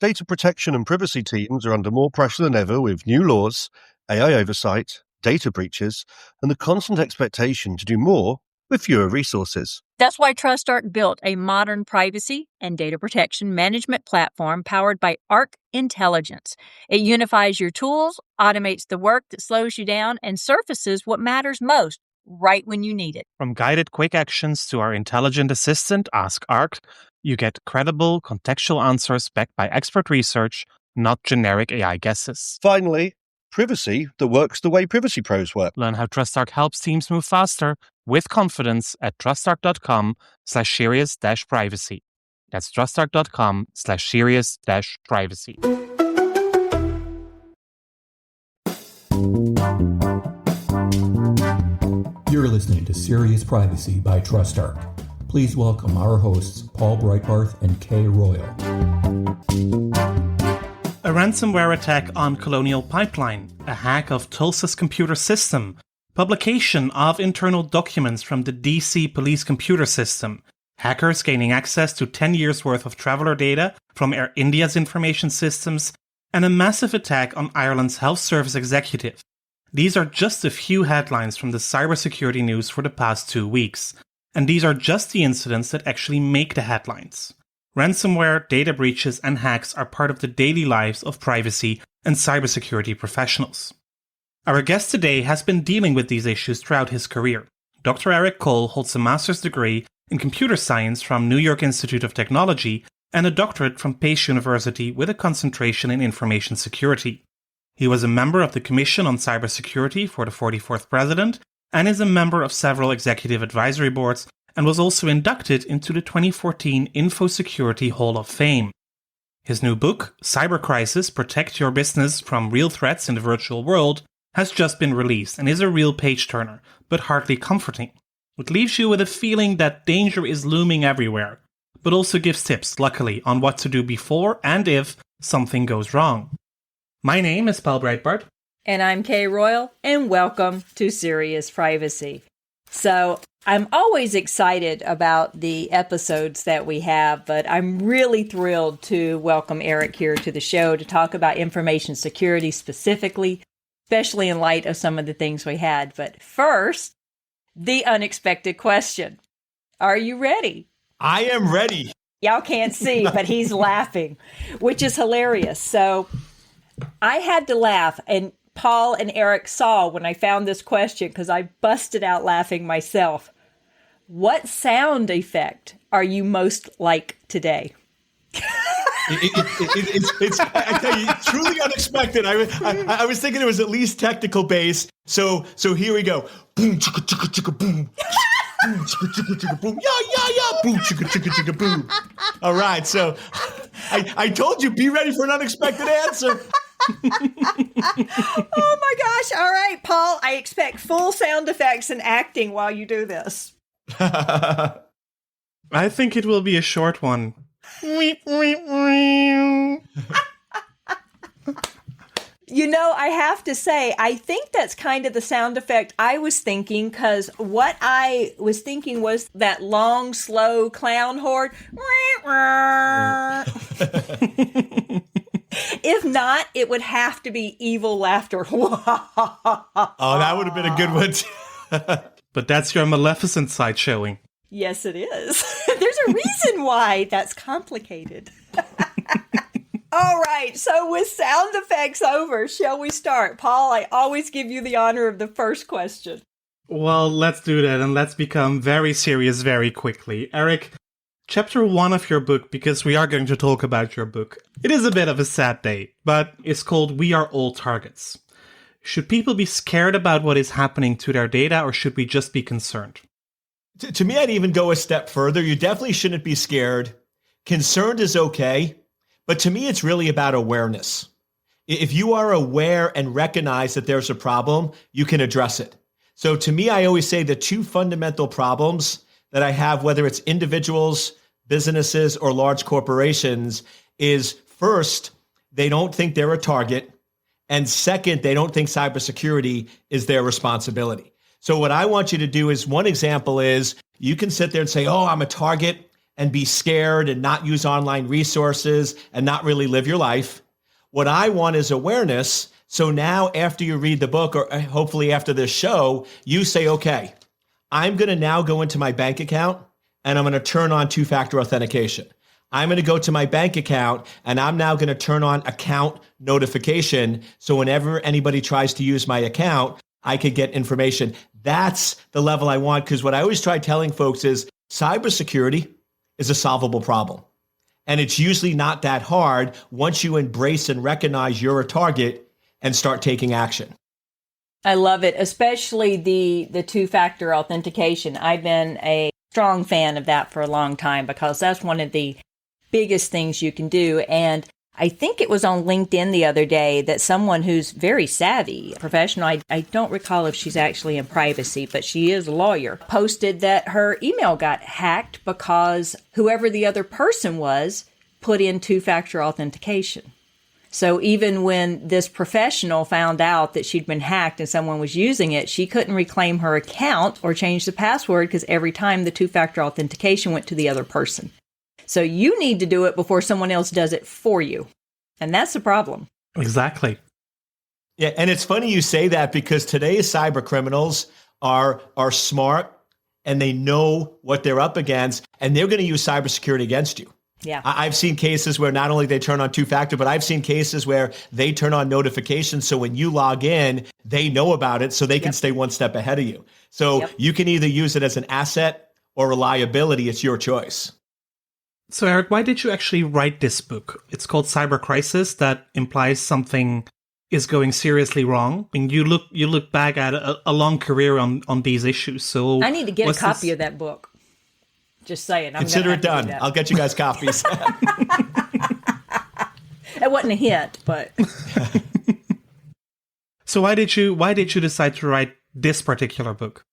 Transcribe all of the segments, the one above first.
Data protection and privacy teams are under more pressure than ever with new laws, AI oversight, data breaches, and the constant expectation to do more with fewer resources. That's why TrustArc built a modern privacy and data protection management platform powered by Arc Intelligence. It unifies your tools, automates the work that slows you down, and surfaces what matters most right when you need it. From guided quick actions to our intelligent assistant, Ask Arc, you get credible, contextual answers backed by expert research, not generic AI guesses. Finally, privacy that works the way privacy pros work. Learn how TrustArc helps teams move faster with confidence at trustarc.com/serious-privacy. That's trustarc.com/serious-privacy. You're listening to Serious Privacy by TrustArc. Please welcome our hosts, Paul Breitbarth and Kay Royal. A ransomware attack on Colonial Pipeline, a hack of Tulsa's computer system, publication of internal documents from the DC police computer system, hackers gaining access to 10 years' worth of traveler data from Air India's information systems, and a massive attack on Ireland's health service executive. These are just a few headlines from the cybersecurity news for the past 2 weeks, and these are just the incidents that actually make the headlines. Ransomware, data breaches, and hacks are part of the daily lives of privacy and cybersecurity professionals. Our guest today has been dealing with these issues throughout his career. Dr. Eric Cole holds a master's degree in computer science from New York Institute of Technology and a doctorate from Pace University with a concentration in information security. He was a member of the Commission on Cybersecurity for the 44th President and is a member of several executive advisory boards and was also inducted into the 2014 Info Security Hall of Fame. His new book, Cyber Crisis: Protect Your Business from Real Threats in the Virtual World, has just been released and is a real page-turner, but hardly comforting. It leaves you with a feeling that danger is looming everywhere, but also gives tips, luckily, on what to do before and if something goes wrong. My name is Paul Breitbarth. And I'm Kay Royal, and welcome to Serious Privacy. So, I'm always excited about the episodes that we have, but I'm really thrilled to welcome Eric here to the show to talk about information security specifically, especially in light of some of the things we had. But first, the unexpected question. Are you ready? I am ready. Y'all can't see, but he's laughing, which is hilarious. So I had to laugh, and Paul and Eric saw when I found this question because I busted out laughing myself. What sound effect are you most like today? It's I tell you, truly unexpected. I was thinking it was at least technical based. So here we go. Boom, chicka chicka chicka boom. Boom, chicka chicka chicka boom. Yeah. Boom, chicka chicka chicka boom. All right. So I told you, be ready for an unexpected answer. Oh my gosh. All right, Paul, I expect full sound effects and acting while you do this. I think it will be a short one. You know, I have to say, I think that's kind of the sound effect I was thinking, because what I was thinking was that long, slow clown horde. If not, it would have to be evil laughter. Oh, that would have been a good one. But that's your Maleficent side showing. Yes, it is. There's a reason why that's complicated. All right, so with sound effects over, shall we start? Paul, I always give you the honor of the first question. Well, let's do that, and let's become very serious very quickly. Eric, chapter 1 of your book, because we are going to talk about your book. It is a bit of a sad day, but it's called We Are All Targets. Should people be scared about what is happening to their data, or should we just be concerned? To me, I'd even go a step further. You definitely shouldn't be scared. Concerned is okay. But to me, it's really about awareness. If you are aware and recognize that there's a problem, you can address it. So to me, I always say the two fundamental problems that I have, whether it's individuals, businesses, or large corporations, is first, they don't think they're a target. And second, they don't think cybersecurity is their responsibility. So what I want you to do is, one example is you can sit there and say, oh, I'm a target. and be scared and not use online resources and not really live your life. What I want is awareness. So now after you read the book, or hopefully after this show, you say, okay, I'm going to now go into my bank account and I'm going to turn on two-factor authentication. I'm going to go to my bank account and I'm now going to turn on account notification. So whenever anybody tries to use my account, I could get information. That's the level I want, because what I always try telling folks is cybersecurity is a solvable problem. And it's usually not that hard once you embrace and recognize you're a target and start taking action. I love it, especially the two-factor authentication. I've been a strong fan of that for a long time because that's one of the biggest things you can do. And I think it was on LinkedIn the other day that someone who's very savvy, professional, I don't recall if she's actually in privacy, but she is a lawyer, posted that her email got hacked because whoever the other person was put in two-factor authentication. So even when this professional found out that she'd been hacked and someone was using it, she couldn't reclaim her account or change the password because every time the two-factor authentication went to the other person. So you need to do it before someone else does it for you. And that's the problem. Exactly. Yeah, and it's funny you say that because today's cyber criminals are smart and they know what they're up against, and they're going to use cybersecurity against you. Yeah. I've seen cases where not only they turn on two-factor, but I've seen cases where they turn on notifications. So when you log in, they know about it so they can stay one step ahead of you. So you can either use it as an asset or a liability. It's your choice. So Eric, why did you actually write this book? It's called Cyber Crisis. That implies something is going seriously wrong. I mean, you look back at a long career on these issues. So I need to get a copy of that book. Just saying. Consider it done. I'll get you guys copies. It wasn't a hint, but. So why did you decide to write this particular book?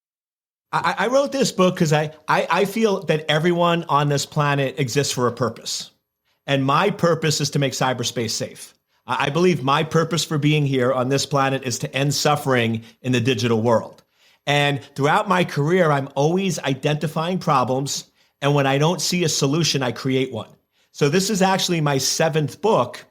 I wrote this book because I feel that everyone on this planet exists for a purpose. And my purpose is to make cyberspace safe. I believe my purpose for being here on this planet is to end suffering in the digital world. And throughout my career, I'm always identifying problems. And when I don't see a solution, I create one. So this is actually my 7th book,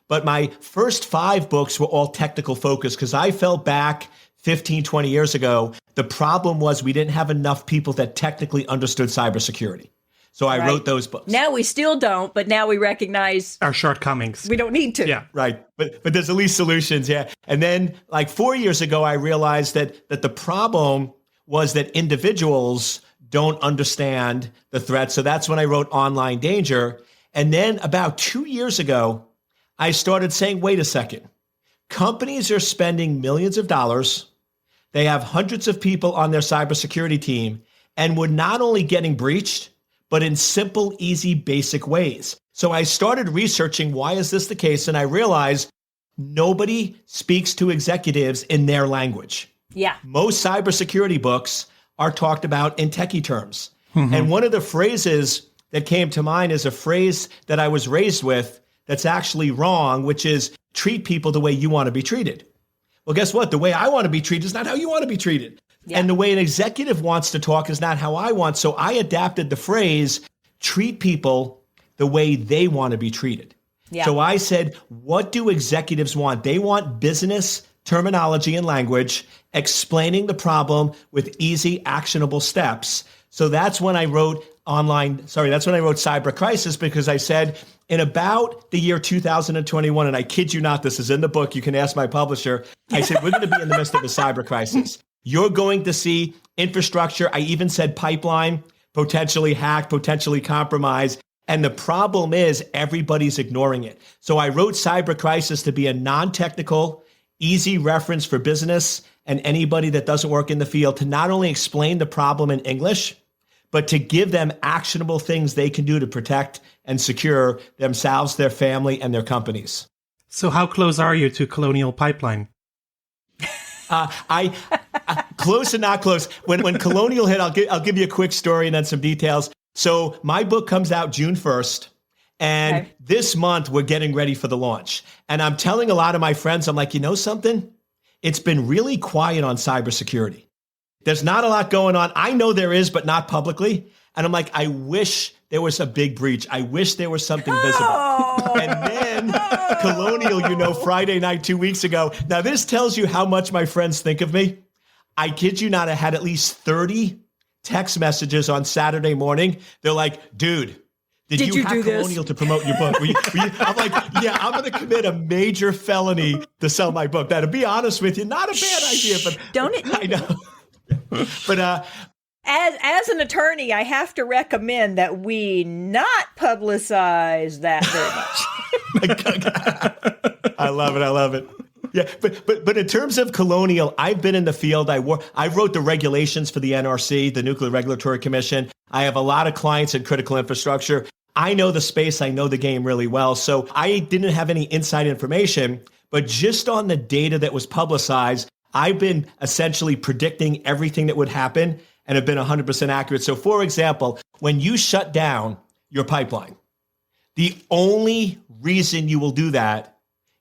but my first 5 books were all technical focused because I felt back 15, 20 years ago, the problem was we didn't have enough people that technically understood cybersecurity. So I wrote those books. Now we still don't, but now we recognize our shortcomings. We don't need to. Yeah. Right. But there's at least solutions. Yeah. And then like 4 years ago, I realized that the problem was that individuals don't understand the threat. So that's when I wrote Online Danger. And then about 2 years ago, I started saying, wait a second. Companies are spending millions of dollars. They have hundreds of people on their cybersecurity team, and we're not only getting breached, but in simple, easy, basic ways. So I started researching, why is this the case? And I realized nobody speaks to executives in their language. Yeah. Most cybersecurity books are talked about in techie terms. Mm-hmm. And one of the phrases that came to mind is a phrase that I was raised with that's actually wrong, which is treat people the way you want to be treated. Well, guess what? The way I want to be treated is not how you want to be treated. Yeah. And the way an executive wants to talk is not how I want. So I adapted the phrase, treat people the way they want to be treated. Yeah. So I said, what do executives want? They want business terminology and language, explaining the problem with easy, actionable steps. So that's when I wrote Cyber Crisis, because I said in about the year 2021, and I kid you not, this is in the book, you can ask my publisher, I said, we're going to be in the midst of a cyber crisis. You're going to see infrastructure, I even said pipeline, potentially hacked, potentially compromised. And the problem is everybody's ignoring it. So I wrote Cyber Crisis to be a non-technical, easy reference for business and anybody that doesn't work in the field to not only explain the problem in English, but to give them actionable things they can do to protect and secure themselves, their family, and their companies. So how close are you to Colonial Pipeline? I close and not close. When Colonial hit, I'll give you a quick story and then some details. So my book comes out June 1st. And this month, we're getting ready for the launch. And I'm telling a lot of my friends, I'm like, you know something? It's been really quiet on cybersecurity. There's not a lot going on. I know there is, but not publicly. And I'm like, I wish there was a big breach. I wish there was something visible. And then Colonial, Friday night 2 weeks ago. Now, this tells you how much my friends think of me. I kid you not, I had at least 30 text messages on Saturday morning. They're like, dude, did you hack Colonial to promote your book? I'm like, yeah, I'm going to commit a major felony to sell my book. Now, to be honest with you, not a bad idea, but don't it? I know. But as an attorney, I have to recommend that we not publicize that very much. I love it. Yeah, but in terms of Colonial, I've been in the field. I wrote the regulations for the NRC, the Nuclear Regulatory Commission. I have a lot of clients in critical infrastructure. I know the space. I know the game really well. So I didn't have any inside information, but just on the data that was publicized, I've been essentially predicting everything that would happen and have been 100% accurate. So for example, when you shut down your pipeline, the only reason you will do that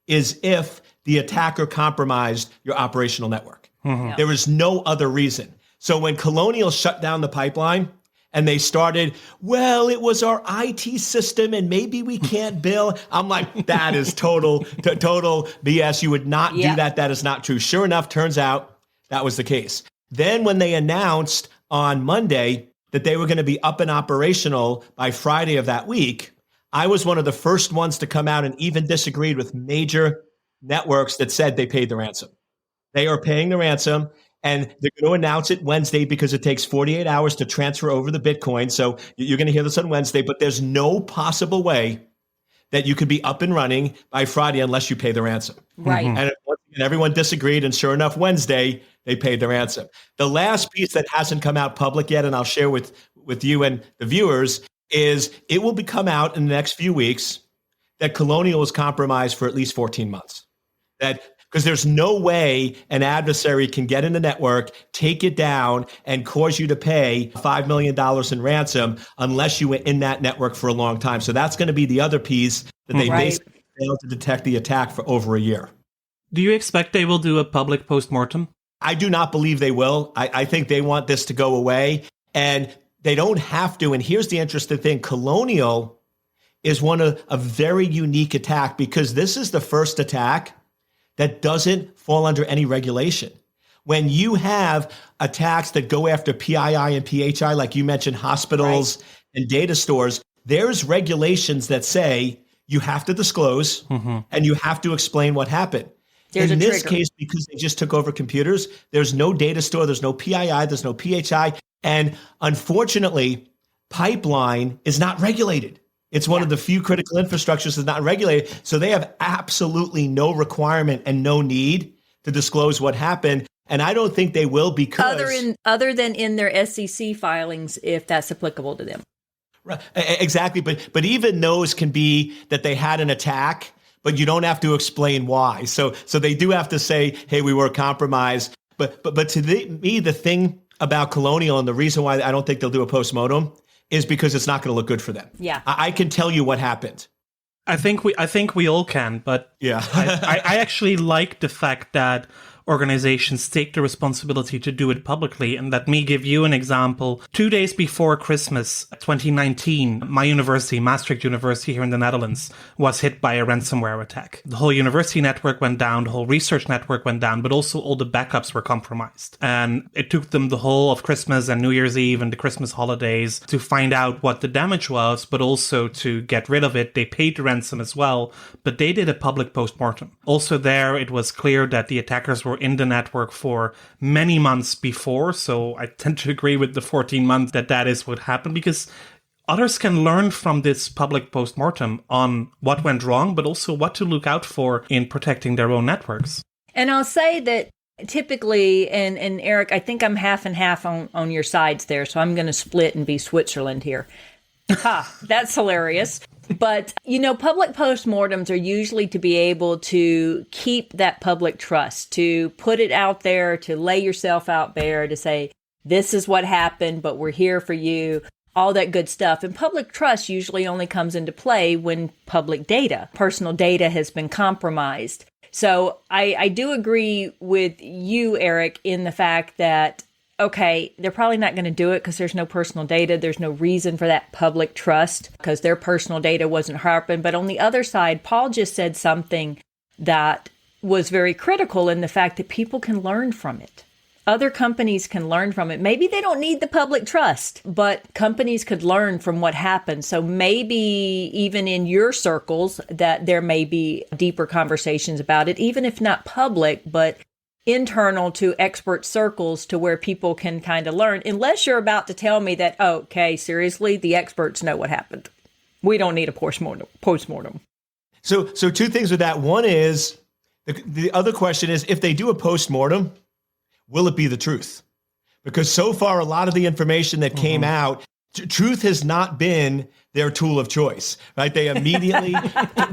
is if the attacker compromised your operational network. Mm-hmm. There is no other reason. So when Colonial shut down the pipeline and they started, well, it was our IT system and maybe we can't bill. I'm like, that is total BS. You would not do that. That is not true. Sure enough, turns out that was the case. Then when they announced on Monday that they were going to be up and operational by Friday of that week, I was one of the first ones to come out and even disagreed with major networks that said they paid the ransom. They are paying the ransom, and they're going to announce it Wednesday because it takes 48 hours to transfer over the Bitcoin. So you're going to hear this on Wednesday, but there's no possible way that you could be up and running by Friday unless you pay the ransom. Right. And everyone disagreed, and sure enough, Wednesday, they paid the ransom. The last piece that hasn't come out public yet, and I'll share with you and the viewers, is it will come out in the next few weeks that Colonial was compromised for at least 14 months. Because there's no way an adversary can get in the network, take it down, and cause you to pay $5 million in ransom unless you were in that network for a long time. So that's going to be the other piece that they basically failed to detect the attack for over a year. Do you expect they will do a public postmortem? I do not believe they will. I think they want this to go away, and they don't have to. And here's the interesting thing. Colonial is one of a very unique attack because this is the first attack that doesn't fall under any regulation. When you have attacks that go after PII and PHI, like you mentioned, hospitals and data stores, there's regulations that say you have to disclose and you have to explain what happened. In this case, because they just took over computers, there's no data store, there's no PII, there's no PHI. And unfortunately, pipeline is not regulated. It's one of the few critical infrastructures that's not regulated. So they have absolutely no requirement and no need to disclose what happened. And I don't think they will because other than in their SEC filings, if that's applicable to them. Right, exactly. But even those can be that they had an attack, but you don't have to explain why. So they do have to say, hey, we were compromised. But to me, the thing about Colonial and the reason why I don't think they'll do a postmortem is because it's not going to look good for them. Yeah, I can tell you what happened. I think we all can, but yeah, I actually like the fact that organizations take the responsibility to do it publicly. And let me give you an example. 2 days before Christmas 2019, my university, Maastricht University here in the Netherlands, was hit by a ransomware attack. The whole university network went down, the whole research network went down, but also all the backups were compromised. And it took them the whole of Christmas and New Year's Eve and the Christmas holidays to find out what the damage was, but also to get rid of it. They paid the ransom as well, but they did a public postmortem. Also there, it was clear that the attackers were in the network for many months before. So I tend to agree with the 14 months that is what happened, because others can learn from this public postmortem on what went wrong, but also what to look out for in protecting their own networks. And I'll say that typically, and Eric, I think I'm half and half on your sides there. So I'm going to split and be Switzerland here. Ha, that's hilarious. But, public postmortems are usually to be able to keep that public trust, to put it out there, to lay yourself out there, to say, this is what happened, but we're here for you, all that good stuff. And public trust usually only comes into play when public data, personal data has been compromised. So I do agree with you, Eric, in the fact that okay, they're probably not going to do it because there's no personal data. There's no reason for that public trust because their personal data wasn't harping. But on the other side, Paul just said something that was very critical in the fact that people can learn from it. Other companies can learn from it. Maybe they don't need the public trust, but companies could learn from what happened. So maybe even in your circles that there may be deeper conversations about it, even if not public, but internal to expert circles to where people can kind of learn, unless you're about to tell me that, oh, okay, seriously, the experts know what happened. We don't need a postmortem. So two things with that. One is, the other question is, if they do a postmortem, will it be the truth? Because so far, a lot of the information that came out, truth has not been their tool of choice, right? They immediately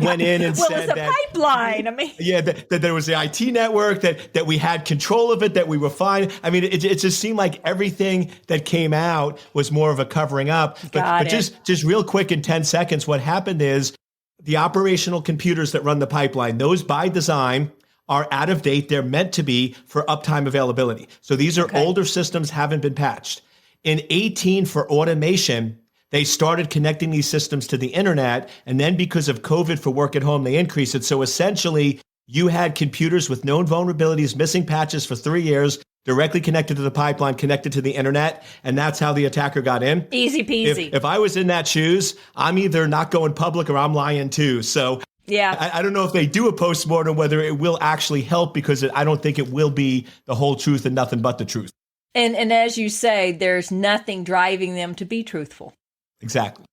went in and said that pipeline. I mean, that there was the IT network, that we had control of it, that we were fine. I mean, it just seemed like everything that came out was more of a covering up. But just real quick in 10 seconds, what happened is the operational computers that run the pipeline, those by design are out of date. They're meant to be for uptime availability. So these are older systems, haven't been patched. In 2018, for automation, they started connecting these systems to the internet. And then because of COVID for work at home, they increased it. So essentially, you had computers with known vulnerabilities, missing patches for 3 years, directly connected to the pipeline, connected to the internet. And that's how the attacker got in. Easy peasy. If I was in that shoes, I'm either not going public or I'm lying too. So yeah, I don't know if they do a postmortem, whether it will actually help, because I don't think it will be the whole truth and nothing but the truth. And as you say, there's nothing driving them to be truthful. Exactly.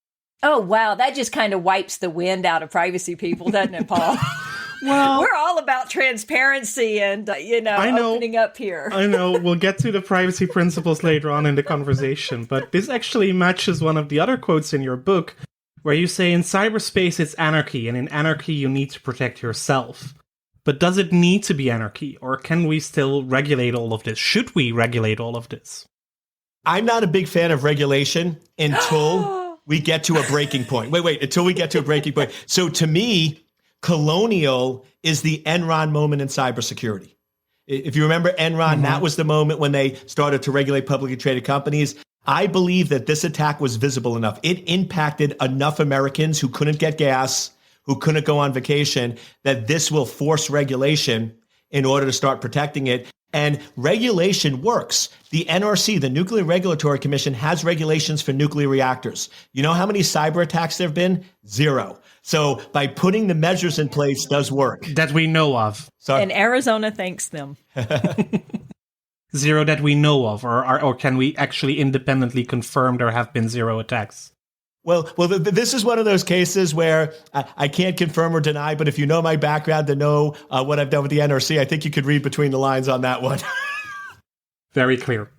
Oh, wow. That just kind of wipes the wind out of privacy people, doesn't it, Paul? Well, we're all about transparency and, opening up here. I know. We'll get to the privacy principles later on in the conversation, but this actually matches one of the other quotes in your book, where you say in cyberspace it's anarchy, and in anarchy you need to protect yourself. But does it need to be anarchy, or can we still regulate all of this? Should we regulate all of this? I'm not a big fan of regulation until we get to a breaking point. Until we get to a breaking point. So to me, Colonial is the Enron moment in cybersecurity. If you remember Enron, that was the moment when they started to regulate publicly traded companies. I believe that this attack was visible enough. It impacted enough Americans who couldn't get gas, who couldn't go on vacation, that this will force regulation in order to start protecting it. And regulation works. The NRC, the Nuclear Regulatory Commission, has regulations for nuclear reactors. You know how many cyber attacks there have been? 0. So by putting the measures in place does work. That we know of. Sorry. And Arizona thanks them. 0 that we know of, or can we actually independently confirm there have been 0 attacks? Well, this is one of those cases where I can't confirm or deny, but if you know my background to know what I've done with the NRC, I think you could read between the lines on that one. Very clear.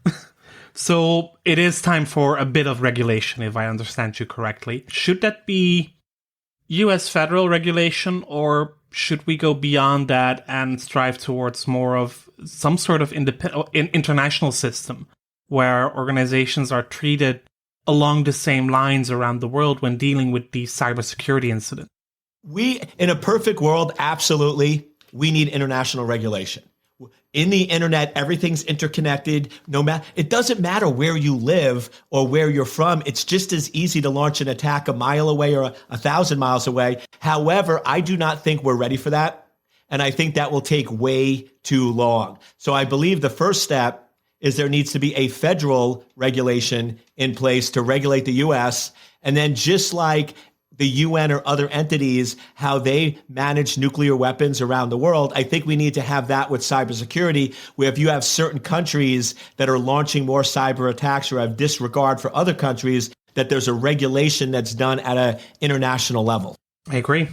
So it is time for a bit of regulation, if I understand you correctly. Should that be US federal regulation, or should we go beyond that and strive towards more of some sort of international system where organizations are treated along the same lines around the world when dealing with these cybersecurity incidents? In a perfect world, absolutely, we need international regulation. In the internet, everything's interconnected. It doesn't matter where you live or where you're from. It's just as easy to launch an attack a mile away or 1,000 miles away. However, I do not think we're ready for that. And I think that will take way too long. So I believe the first step is there needs to be a federal regulation in place to regulate the U.S. And then just like the UN or other entities, how they manage nuclear weapons around the world, I think we need to have that with cybersecurity, where if you have certain countries that are launching more cyber attacks or have disregard for other countries, that there's a regulation that's done at an international level. I agree.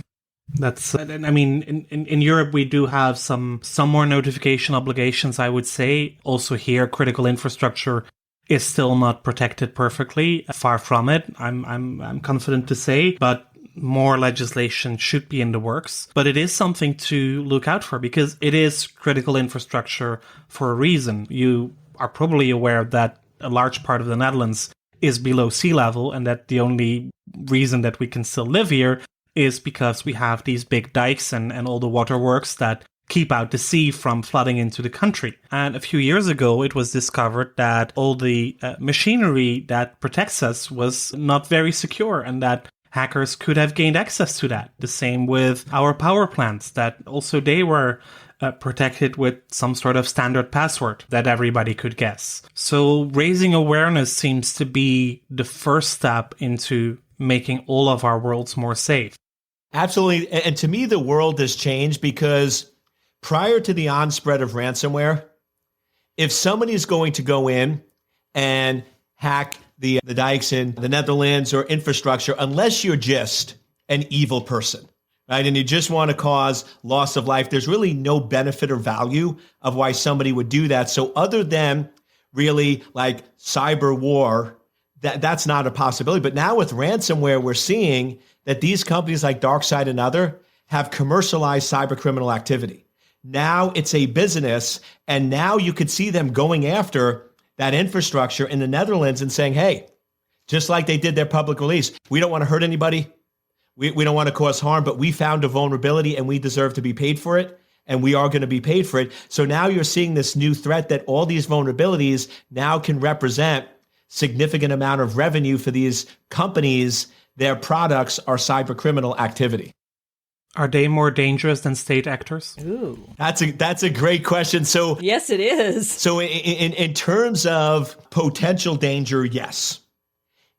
In Europe, we do have some more notification obligations, I would say. Also here, critical infrastructure is still not protected perfectly. Far from it, I'm confident to say, but more legislation should be in the works. But it is something to look out for, because it is critical infrastructure for a reason. You are probably aware that a large part of the Netherlands is below sea level, and that the only reason that we can still live here is because we have these big dikes and all the waterworks that keep out the sea from flooding into the country. And a few years ago, it was discovered that all the machinery that protects us was not very secure and that hackers could have gained access to that. The same with our power plants, that also they were protected with some sort of standard password that everybody could guess. So raising awareness seems to be the first step into making all of our worlds more safe. Absolutely. And to me, the world has changed because prior to the onspread of ransomware, if somebody is going to go in and hack the dikes in the Netherlands or infrastructure, unless you're just an evil person, right? And you just want to cause loss of life, there's really no benefit or value of why somebody would do that. So other than really like cyber war, that's not a possibility. But now with ransomware, we're seeing that these companies like DarkSide and other have commercialized cyber criminal activity. Now it's a business, and now you could see them going after that infrastructure in the Netherlands and saying, hey, just like they did their public release, we don't want to hurt anybody. We don't want to cause harm, but we found a vulnerability and we deserve to be paid for it. And we are going to be paid for it. So now you're seeing this new threat that all these vulnerabilities now can represent significant amount of revenue for these companies. Their products are cyber criminal activity. Are they more dangerous than state actors? Ooh. That's a great question. So Yes, it is. So in terms of potential danger, yes.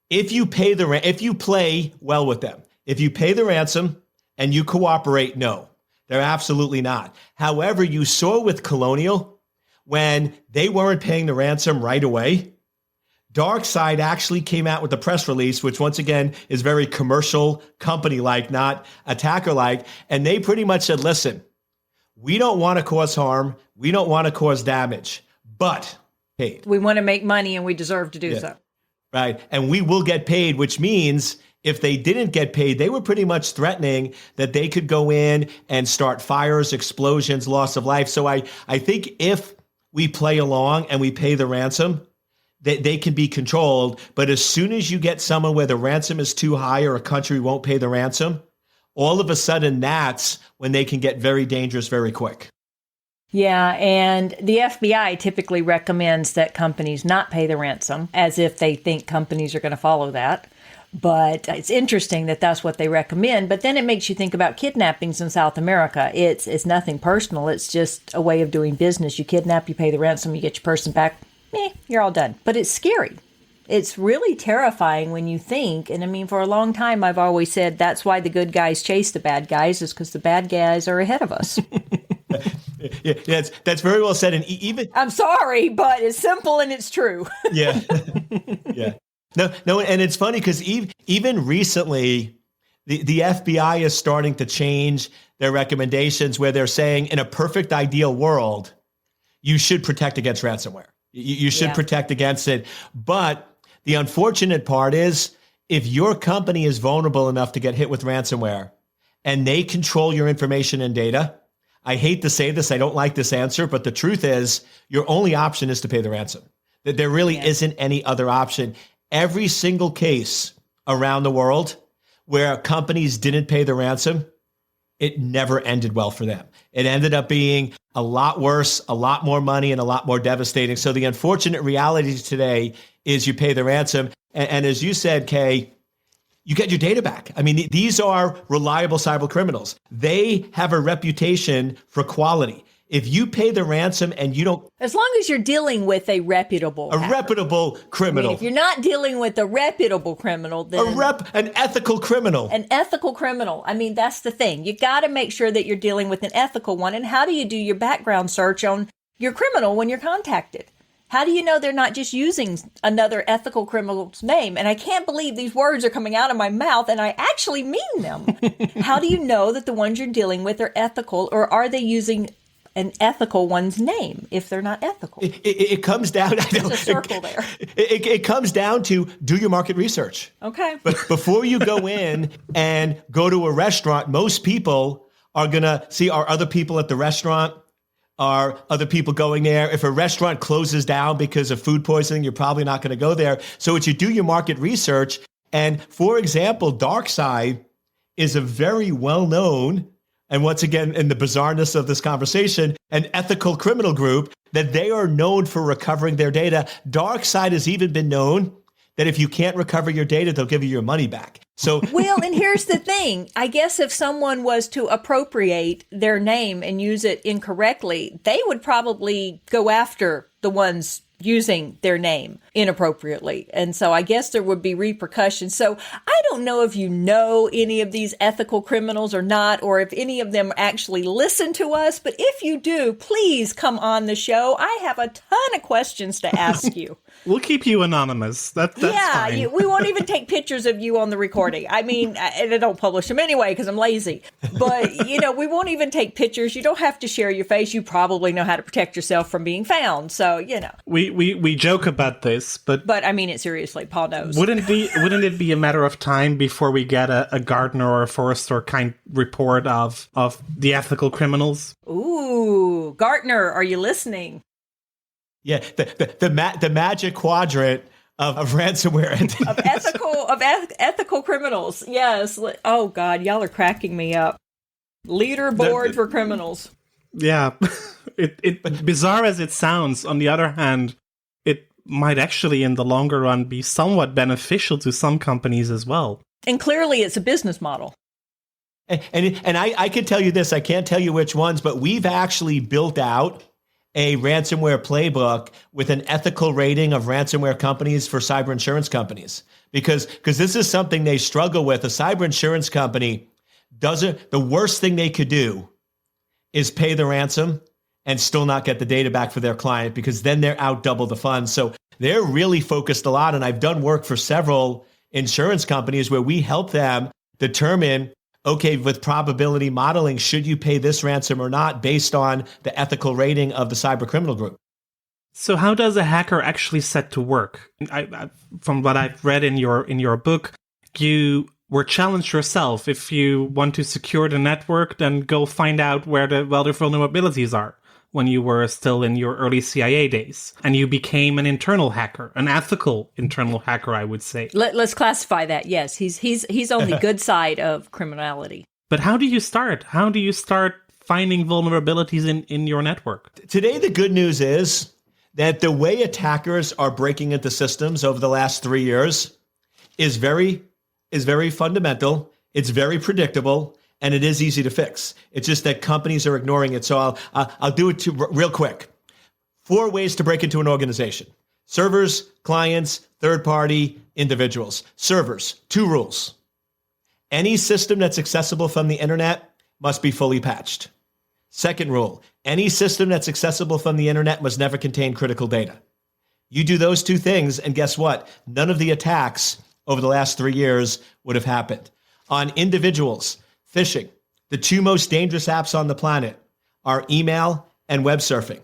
If you play well with them, if you pay the ransom and you cooperate, no, they're absolutely not. However, you saw with Colonial, when they weren't paying the ransom right away, DarkSide actually came out with a press release, which once again is very commercial company-like, not attacker-like. And they pretty much said, listen, we don't want to cause harm. We don't want to cause damage, but paid. We want to make money and we deserve to do so. Right. And we will get paid, which means if they didn't get paid, they were pretty much threatening that they could go in and start fires, explosions, loss of life. So I think if we play along and we pay the ransom, that they can be controlled. But as soon as you get someone where the ransom is too high or a country won't pay the ransom, all of a sudden that's when they can get very dangerous very quick. Yeah, and the FBI typically recommends that companies not pay the ransom, as if they think companies are going to follow that. But it's interesting that that's what they recommend. But then it makes you think about kidnappings in South America. It's nothing personal. It's just a way of doing business. You kidnap, you pay the ransom, you get your person back. You're all done. But it's scary. It's really terrifying when you think, and I mean, for a long time, I've always said that's why the good guys chase the bad guys, is because the bad guys are ahead of us. Yeah, that's very well said. And even I'm sorry, but it's simple and it's true. Yeah. Yeah. No, and it's funny because even recently, the FBI is starting to change their recommendations where they're saying in a perfect ideal world, you should protect against ransomware. You should protect against it. But the unfortunate part is if your company is vulnerable enough to get hit with ransomware and they control your information and data, I hate to say this, I don't like this answer, but the truth is your only option is to pay the ransom. That there really isn't any other option. Every single case around the world where companies didn't pay the ransom, it never ended well for them. It ended up being a lot worse, a lot more money, and a lot more devastating. So the unfortunate reality today is you pay the ransom. And as you said, Kay, you get your data back. I mean, these are reliable cyber criminals. They have a reputation for quality. If you pay the ransom and you don't... As long as you're dealing with a reputable criminal. I mean, if you're not dealing with a reputable criminal, then... An ethical criminal. An ethical criminal. I mean, that's the thing. You got to make sure that you're dealing with an ethical one. And how do you do your background search on your criminal when you're contacted? How do you know they're not just using another ethical criminal's name? And I can't believe these words are coming out of my mouth and I actually mean them. How do you know that the ones you're dealing with are ethical, or are they using an ethical one's name if they're not ethical? It comes down... There's a circle there. It comes down to do your market research. Okay. But before you go in and go to a restaurant, most people are going to see, are other people at the restaurant? Are other people going there? If a restaurant closes down because of food poisoning, you're probably not going to go there. So it's you do your market research. And for example, DarkSide is a very well-known and once again, in the bizarreness of this conversation, an ethical criminal group, that they are known for recovering their data. DarkSide has even been known that if you can't recover your data, they'll give you your money back. So, well, and here's the thing. I guess if someone was to appropriate their name and use it incorrectly, they would probably go after the ones using their name inappropriately. And so I guess there would be repercussions. So I don't know if you know any of these ethical criminals or not, or if any of them actually listen to us. But if you do, please come on the show. I have a ton of questions to ask you. We'll keep you anonymous. That's fine. We won't even take pictures of you on the recording. I mean, and I don't publish them anyway because I'm lazy. But, we won't even take pictures. You don't have to share your face. You probably know how to protect yourself from being found. So, We joke about this, but I mean it seriously. Paul knows. Wouldn't it be a matter of time before we get a Gardner or a Forrester kind report of the ethical criminals? Ooh, Gartner, are you listening? Yeah, the magic quadrant of ransomware of ethical criminals. Yes. Oh God, y'all are cracking me up. Leaderboard for criminals. Yeah, it bizarre as it sounds. On the other hand, it might actually, in the longer run, be somewhat beneficial to some companies as well. And clearly, it's a business model. And I can tell you this. I can't tell you which ones, but we've actually built out a ransomware playbook with an ethical rating of ransomware companies for cyber insurance companies, because this is something they struggle with. A cyber insurance company the worst thing they could do is pay the ransom and still not get the data back for their client, because then they're out double the funds. So they're really focused a lot. And I've done work for several insurance companies where we help them determine, okay, with probability modeling, should you pay this ransom or not based on the ethical rating of the cyber criminal group? So how does a hacker actually set to work? From what I've read in your book, you were challenged yourself. If you want to secure the network, then go find out where the vulnerabilities are, when you were still in your early CIA days. And you became an internal hacker, an ethical internal hacker, I would say. Let's classify that. Yes, he's on the good side of criminality. But how do you start? How do you start finding vulnerabilities in your network? Today, the good news is that the way attackers are breaking into systems over the last 3 years is very fundamental. It's very predictable. And it is easy to fix. It's just that companies are ignoring it. So I'll do it real quick. 4 ways to break into an organization: servers, clients, third party, individuals. Servers, 2 rules. Any system that's accessible from the internet must be fully patched. Second rule: any system that's accessible from the internet must never contain critical data. You do those 2 things, and guess what? None of the attacks over the last 3 years would have happened. On individuals, phishing. The 2 most dangerous apps on the planet are email and web surfing.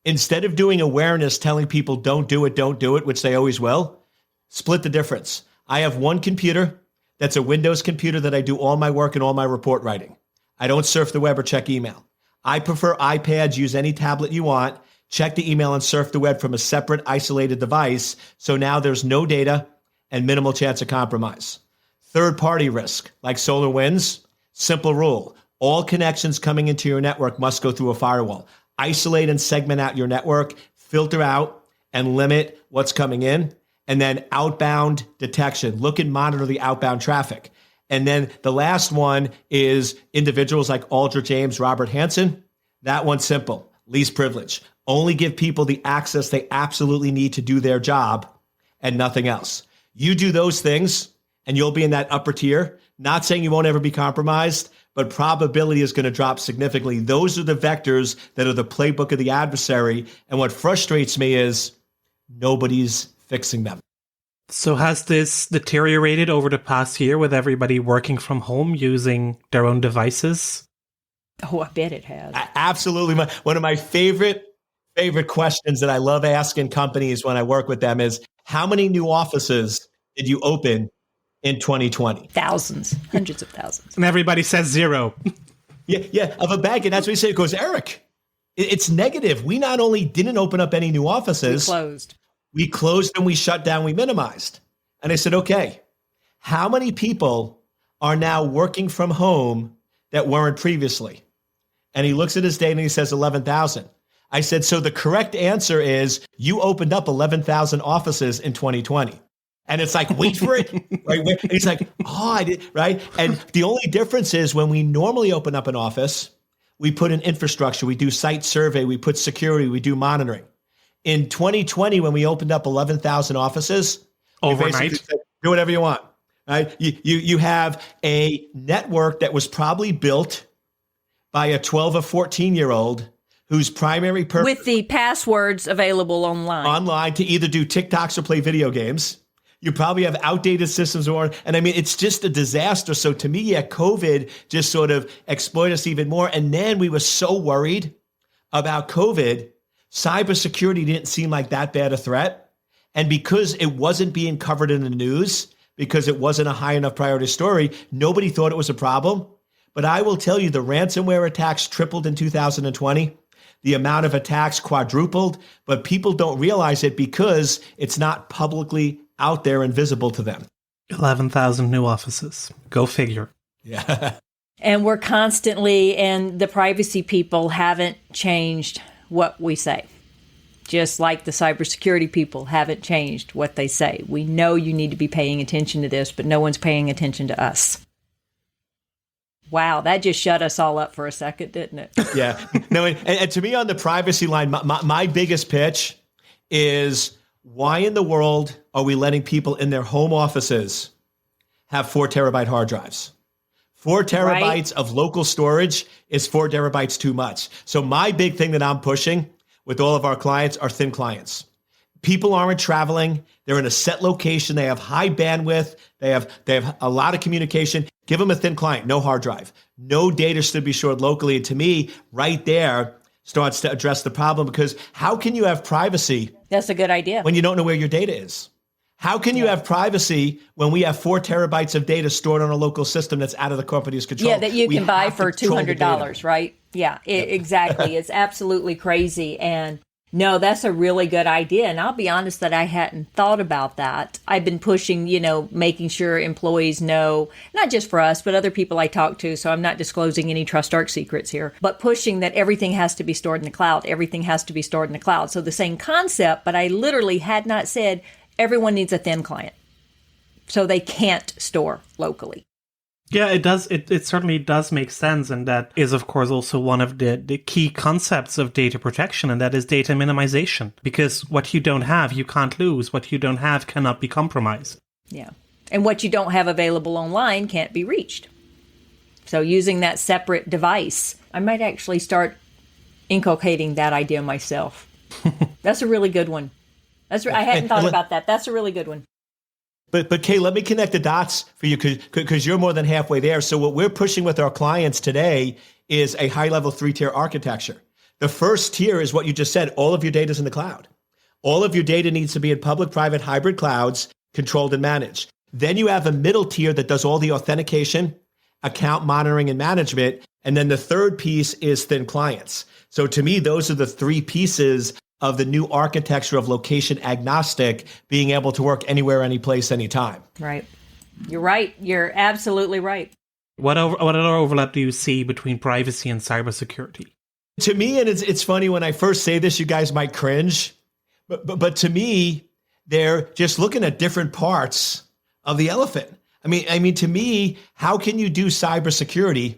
Instead of doing awareness, telling people don't do it, which they always will, split the difference. I have one computer that's a Windows computer that I do all my work and all my report writing. I don't surf the web or check email. I prefer iPads. Use any tablet you want. Check the email and surf the web from a separate, isolated device. So now there's no data and minimal chance of compromise. Third-party risk, like SolarWinds. Simple rule: all connections coming into your network must go through a firewall. Isolate and segment out your network, filter out and limit what's coming in, and then outbound detection. Look and monitor the outbound traffic. And then the last one is individuals like Aldrich Ames, Robert Hansen. That one's simple: least privilege. Only give people the access they absolutely need to do their job and nothing else. You do those things and you'll be in that upper tier. Not saying you won't ever be compromised, but probability is going to drop significantly. Those are the vectors that are the playbook of the adversary. And what frustrates me is nobody's fixing them. So has this deteriorated over the past year with everybody working from home using their own devices? Oh, I bet it has. Absolutely. One of my favorite questions that I love asking companies when I work with them is, how many new offices did you open in 2020? Thousands, hundreds of thousands. And everybody says 0. Yeah, of a bank. And that's what he said. It goes, Eric, it's negative. We not only didn't open up any new offices, we closed and we shut down, we minimized. And I said, okay, how many people are now working from home that weren't previously? And he looks at his data and he says 11,000. I said, so the correct answer is you opened up 11,000 offices in 2020. And it's like, wait for it. Right? It's like, oh, I did. Right. And the only difference is when we normally open up an office, we put in infrastructure, we do site survey, we put security, we do monitoring. In 2020, when we opened up 11,000 offices, overnight, said, do whatever you want. Right? You have a network that was probably built by a 12 or 14-year-old whose primary purpose with the passwords available online to either do TikToks or play video games. You probably have outdated systems, and I mean, it's just a disaster. So to me, yeah, COVID just sort of exploited us even more. And then we were so worried about COVID, cybersecurity didn't seem like that bad a threat. And because it wasn't being covered in the news, because it wasn't a high enough priority story, nobody thought it was a problem. But I will tell you, the ransomware attacks tripled in 2020. The amount of attacks quadrupled, but people don't realize it because it's not publicly out there and visible to them. 11,000 new offices. Go figure. Yeah. And we're constantly, and the privacy people haven't changed what we say. Just like the cybersecurity people haven't changed what they say. We know you need to be paying attention to this, but no one's paying attention to us. Wow, that just shut us all up for a second, didn't it? Yeah. No, and to me on the privacy line, my biggest pitch is why in the world are we letting people in their home offices have 4 terabyte hard drives? 4 terabytes of local storage is 4 terabytes too much. So my big thing that I'm pushing with all of our clients are thin clients. People aren't traveling. They're in a set location. They have high bandwidth. They have a lot of communication. Give them a thin client, no hard drive. No data should be stored locally. And to me, right there starts to address the problem, because how can you have privacy? That's a good idea. When you don't know where your data is? How can you have privacy when we have 4 terabytes of data stored on a local system that's out of the company's control? Yeah, that you can buy for $200, right? Yeah, exactly. It's absolutely crazy. And no, that's a really good idea. And I'll be honest that I hadn't thought about that. I've been pushing, making sure employees know, not just for us, but other people I talk to. So I'm not disclosing any TrustArc secrets here, but pushing that everything has to be stored in the cloud. Everything has to be stored in the cloud. So the same concept, but I literally had not said everyone needs a thin client. So they can't store locally. Yeah, it does. It certainly does make sense. And that is, of course, also one of the key concepts of data protection, and that is data minimization. Because what you don't have, you can't lose. What you don't have cannot be compromised. Yeah. And what you don't have available online can't be reached. So using that separate device, I might actually start inculcating that idea myself. That's a really good one. I hadn't thought about that. That's a really good one. But Kay, let me connect the dots for you, because you're more than halfway there. So what we're pushing with our clients today is a high-level 3-tier architecture. The first tier is what you just said. All of your data is in the cloud. All of your data needs to be in public, private, hybrid clouds, controlled and managed. Then you have a middle tier that does all the authentication, account monitoring, and management. And then the third piece is thin clients. So to me, those are the 3 pieces of the new architecture of location agnostic, being able to work anywhere, any place, anytime. Right. You're right. You're absolutely right. What other overlap do you see between privacy and cybersecurity? To me, and it's funny when I first say this, you guys might cringe, but to me, they're just looking at different parts of the elephant. I mean, to me, how can you do cybersecurity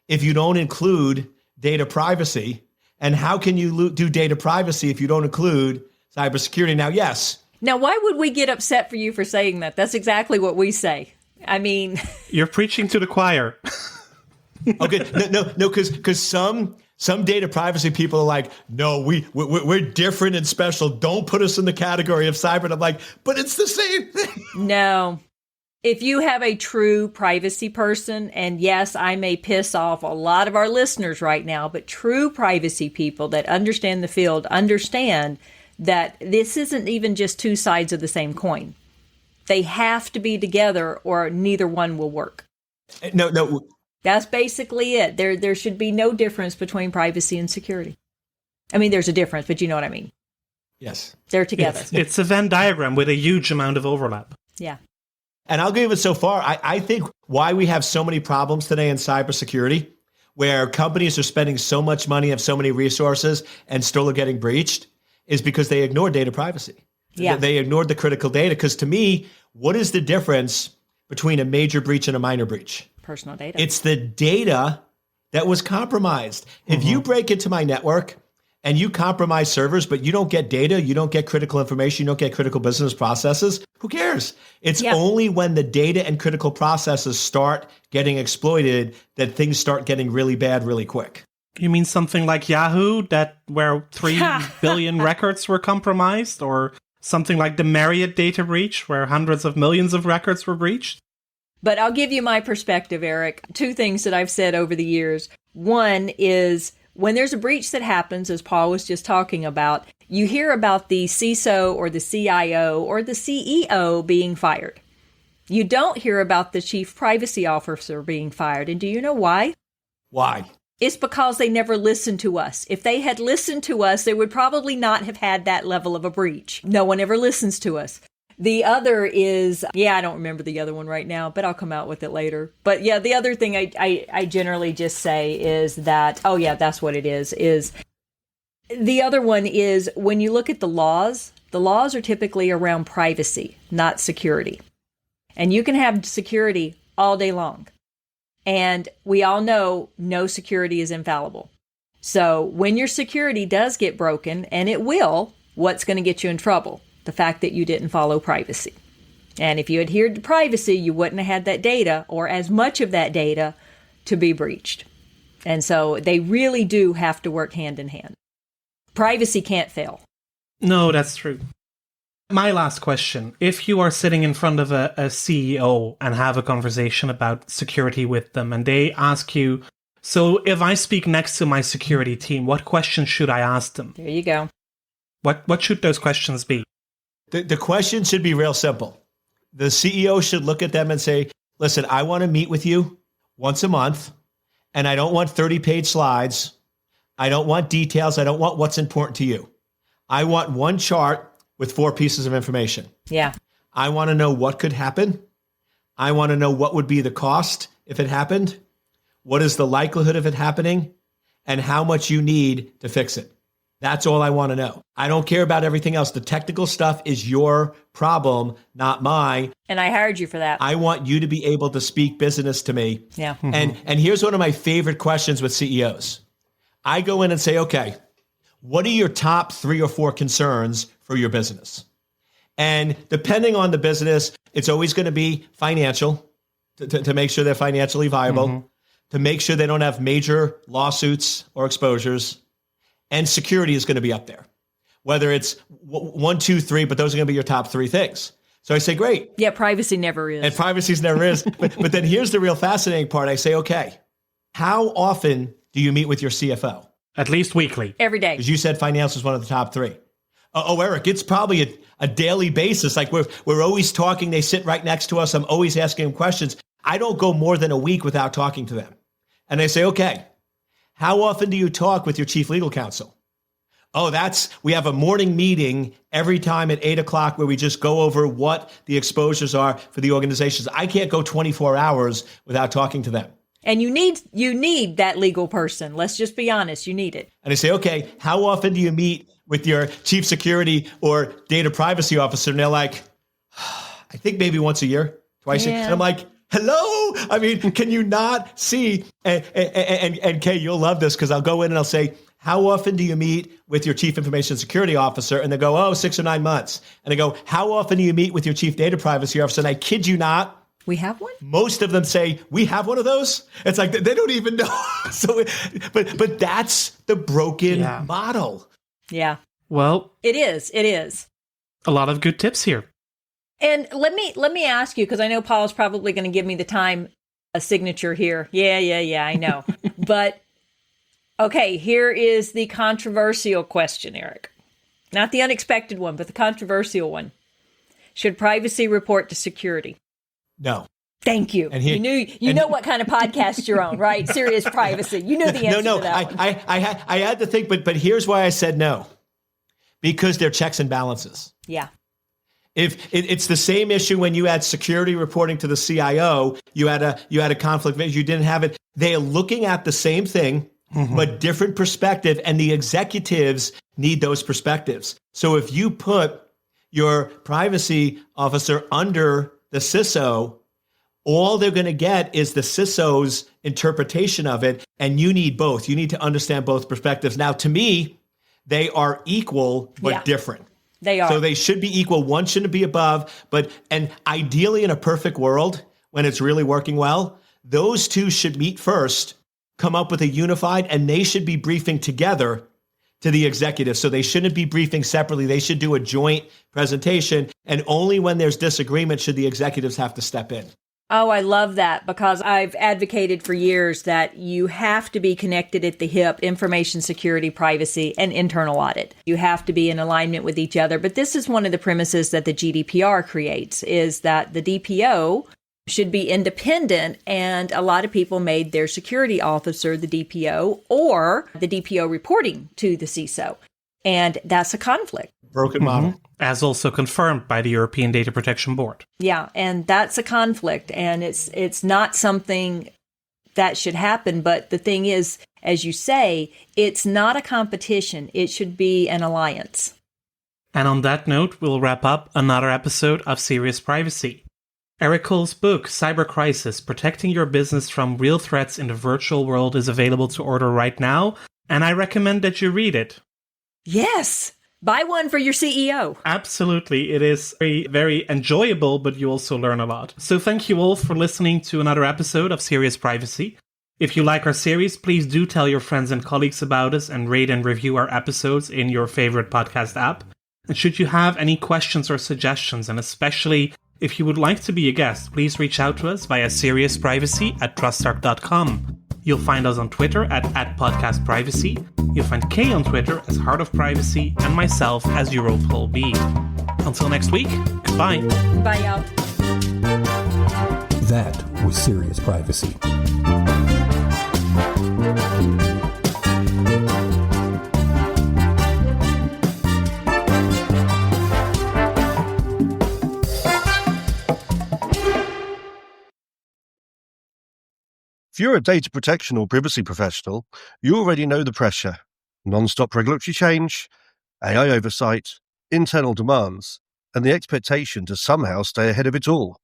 if you don't include data privacy? And how can you do data privacy if you don't include cybersecurity? Now, yes. Now, why would we get upset for you for saying that? That's exactly what we say. I mean, you're preaching to the choir. Okay, no, because some data privacy people are like, no, we're different and special. Don't put us in the category of cyber. And I'm like, but it's the same thing. No. If you have a true privacy person, and yes, I may piss off a lot of our listeners right now, but true privacy people that understand the field understand that this isn't even just 2 sides of the same coin. They have to be together or neither one will work. No. That's basically it. There should be no difference between privacy and security. I mean, there's a difference, but you know what I mean. Yes. They're together. It's a Venn diagram with a huge amount of overlap. Yeah. And I'll give it so far. I think why we have so many problems today in cybersecurity where companies are spending so much money, have so many resources, and still are getting breached is because they ignore data privacy. Yeah. They ignored the critical data. Because to me, what is the difference between a major breach and a minor breach? Personal data. It's the data that was compromised. If you break into my network and you compromise servers, but you don't get data, you don't get critical information, you don't get critical business processes, who cares? It's only when the data and critical processes start getting exploited that things start getting really bad really quick. You mean something like Yahoo, where 3 billion records were compromised, or something like the Marriott data breach, where hundreds of millions of records were breached? But I'll give you my perspective, Eric. 2 things that I've said over the years. One is when there's a breach that happens, as Paul was just talking about, you hear about the CISO or the CIO or the CEO being fired. You don't hear about the chief privacy officer being fired. And do you know why? Why? It's because they never listened to us. If they had listened to us, they would probably not have had that level of a breach. No one ever listens to us. The other is, I don't remember the other one right now, but I'll come out with it later. But yeah, the other thing I generally just say is that, that's what it is the other one is when you look at the laws are typically around privacy, not security. And you can have security all day long. And we all know no security is infallible. So when your security does get broken, and it will, what's going to get you in trouble? The fact that you didn't follow privacy. And if you adhered to privacy, you wouldn't have had that data or as much of that data to be breached. And so they really do have to work hand in hand. Privacy can't fail. No, that's true. My last question. If you are sitting in front of a CEO and have a conversation about security with them, and they ask you, so if I speak next to my security team, what questions should I ask them? There you go. What should those questions be? The question should be real simple. The CEO should look at them and say, listen, I want to meet with you once a month, and I don't want 30-page slides. I don't want details. I don't want what's important to you. I want one chart with 4 pieces of information. Yeah. I want to know what could happen. I want to know what would be the cost if it happened. What is the likelihood of it happening? And how much you need to fix it. That's all I want to know. I don't care about everything else. The technical stuff is your problem, not mine. And I hired you for that. I want you to be able to speak business to me. Yeah. And here's one of my favorite questions with CEOs. I go in and say, okay, what are your top 3 or 4 concerns for your business? And depending on the business, it's always going to be financial, to make sure they're financially viable, to make sure they don't have major lawsuits or exposures. And security is going to be up there, whether it's 1, 2, 3, but those are going to be your top 3 things. So I say, great. Yeah, privacy never is. And privacy never is. But then here's the real fascinating part. I say, okay, how often do you meet with your CFO? At least weekly. Every day. Because you said finance is one of the top 3. Oh, Eric, it's probably a daily basis. Like we're always talking. They sit right next to us. I'm always asking them questions. I don't go more than a week without talking to them. And I say, okay, how often do you talk with your chief legal counsel? Oh, we have a morning meeting every time at 8:00 where we just go over what the exposures are for the organizations. I can't go 24 hours without talking to them. And you need that legal person. Let's just be honest. You need it. And I say, okay, how often do you meet with your chief security or data privacy officer? And they're like, I think maybe once a year, twice a year. And I'm like, hello? I mean, can you not see? And Kay, you'll love this because I'll go in and I'll say, how often do you meet with your chief information security officer? And they go, 6 or 9 months. And I go, how often do you meet with your chief data privacy officer? And I kid you not, we have one? most of them say, we have one of those? It's like, they don't even know. But that's the broken model. Yeah. Well, it is. a lot of good tips here. And let me ask you, because I know Paul's probably going to give me the time a signature here. Yeah, I know. But, okay, here is the controversial question, Eric. Not the unexpected one, but the controversial one. Should privacy report to security? No. Thank you. And you know what kind of podcast you're on, right? Serious Privacy. You knew the answer to that one. I had to think, but here's why I said no. Because they're checks and balances. Yeah. It's the same issue when you had security reporting to the CIO, you had a conflict, you didn't have it. They are looking at the same thing, but different perspective, and the executives need those perspectives. So if you put your privacy officer under the CISO, all they're going to get is the CISO's interpretation of it, and you need both. You need to understand both perspectives. Now, to me, they are equal but different. They are. So they should be equal. One shouldn't be above, and ideally in a perfect world, when it's really working well, those two should meet first, come up with a unified, and they should be briefing together to the executive. So they shouldn't be briefing separately. They should do a joint presentation, and only when there's disagreement should the executives have to step in. Oh, I love that, because I've advocated for years that you have to be connected at the hip, information security, privacy, and internal audit. You have to be in alignment with each other. But this is one of the premises that the GDPR creates, is that the DPO should be independent. And a lot of people made their security officer the DPO, or the DPO reporting to the CISO. And that's a conflict. Broken model. As also confirmed by the European Data Protection Board. Yeah, and that's a conflict, and it's not something that should happen. But the thing is, as you say, it's not a competition. It should be an alliance. And on that note, we'll wrap up another episode of Serious Privacy. Eric Cole's book, Cyber Crisis, Protecting Your Business from Real Threats in the Virtual World, is available to order right now, and I recommend that you read it. Yes! Buy one for your CEO. Absolutely. It is very, very enjoyable, but you also learn a lot. So thank you all for listening to another episode of Serious Privacy. If you like our series, please do tell your friends and colleagues about us and rate and review our episodes in your favorite podcast app. And should you have any questions or suggestions, and especially if you would like to be a guest, please reach out to us via seriousprivacy@trustarc.com. You'll find us on Twitter at @podcastprivacy. You'll find Kay on Twitter as Heart of Privacy, and myself as EuroPolB. Until next week, goodbye. Bye, y'all. That was Serious Privacy. If you're a data protection or privacy professional, you already know the pressure. Non-stop regulatory change, AI oversight, internal demands, and the expectation to somehow stay ahead of it all.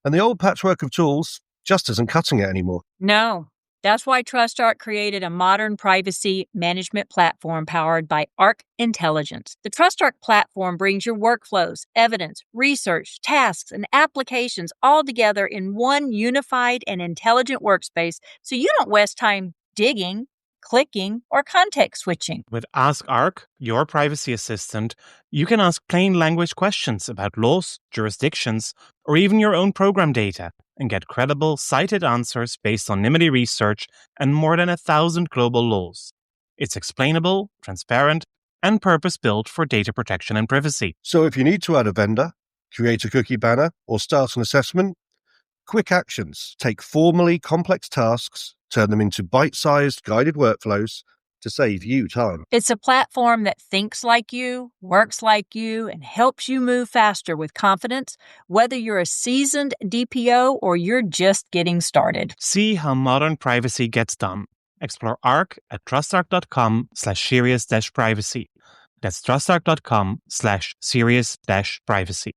And the old patchwork of tools just isn't cutting it anymore. No. That's why TrustArc created a modern privacy management platform powered by Arc Intelligence. The TrustArc platform brings your workflows, evidence, research, tasks, and applications all together in one unified and intelligent workspace, so you don't waste time digging, clicking, or context switching. With Ask Arc, your privacy assistant, you can ask plain language questions about laws, jurisdictions, or even your own program data, and get credible, cited answers based on NIMBY research and more than 1,000 global laws. It's explainable, transparent, and purpose-built for data protection and privacy. So if you need to add a vendor, create a cookie banner, or start an assessment, quick actions take formally complex tasks, turn them into bite-sized guided workflows to save you time. It's a platform that thinks like you, works like you, and helps you move faster with confidence, whether you're a seasoned DPO or you're just getting started. See how modern privacy gets done. Explore Arc at trustarc.com/serious-privacy. That's trustarc.com/serious-privacy.